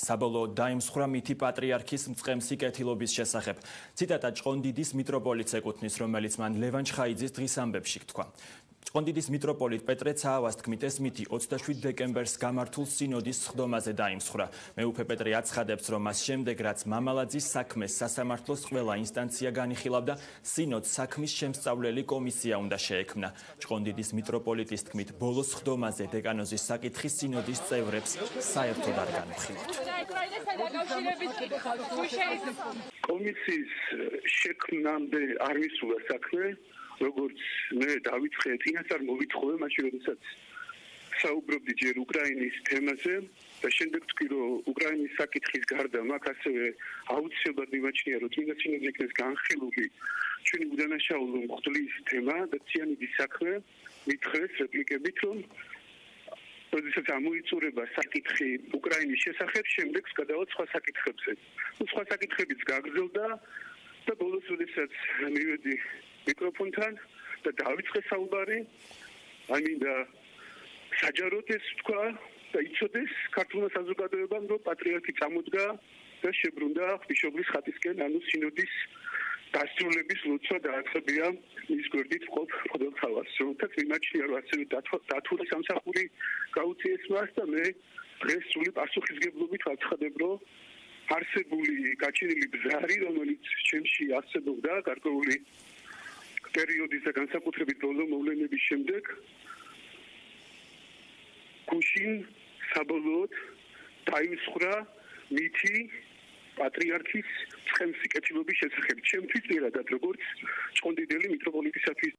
საბოლოოდ დაიმსხვრა მითი პატრიარქის მწყემსი კეთილობის შესახებ. ციტატა ჭყონდიდის მიტროპოლიტს ეკუთვნის, რომელიც მან ლევან ჩხაიძის დღის ამბებში თქვა. ჭყონდიდის მიტროპოლიტ პეტრე ცაავას თქმით, ეს მითი 27 დეკემბერს გამართულ სინოდის სხდომაზე დაიმსხვრა. მეუფე პეტრე აცხადებს, რომ მას შემდეგ, რაც მამალაძის საქმეს სასამართლოს ყველა ინსტანცია განიხილავდა, სინოდს საქმის შემსწავლელი კომისია უნდა შეექმნა. ჭყონდიდის მიტროპოლიტის თქმით, ბოლო სხდომაზე დეკანოზის საკითხი სინოდის წევრებს საერთოდ არ განვიხილავთ. კომისიის შექმნამდე არ მისულა საქმე, როგორც მე დავიწყე, წინასწარ მოვითხოვე, მაშინ როდესაც საუბრობდი ჯერ უკრაინის თემაზე და შემდეგ თქვი, რომ უკრაინის საკითხის გარდა მაგ ასევე აუცილებლად მიმაჩნია, რომ წინა სინოდზე იქნეს განხილული ჩვენი უდანაშაულო მღვდლის თემა და ციანიდის საქმე. მითხრეს რეპლიკებით, რომ როდესაც ამოიწურება საკითხი უკრაინის შესახებ, შემდეგ გადავალ სხვა საკითხებზე. სხვა საკითხებიც გაგრძელდა და ბოლოს როდესაც მივედი მიკროფონთან და დავიწყე საუბარი, ამინდა საჯაროდ ეს თქვა და იცოდეს ქართულმა საზოგადოებამ, რომ პატრიარქი წამოდგა და შებრუნდა ღვთისმშობლის ხატისკენ, ანუ სინოდის დასრულების ლოცვა დააწყებია მის გვერდით მყოფ მღვდელმთავარს. რომელთაც მიმაჩნია, რომ ასევე დათურა სამსახური გაუწიეს მას და მე დღეს სრული პასუხისგებლობით ვაცხადებ, რომ არსებული გაჩენილი ბზარი, რომელიც ჩემში არსებობდა გარკვეული პერიოდის და განსაკუთრებით ბოლო მოვლენების შემდეგ, გუშინ საბოლოოდ დაიმსხვრა მითი პატრიარქის მწყემსი კეთილობის შესახებ. ჩემთვის პირადად, როგორც ჭყონდიდელი მიტროპოლიტისათვის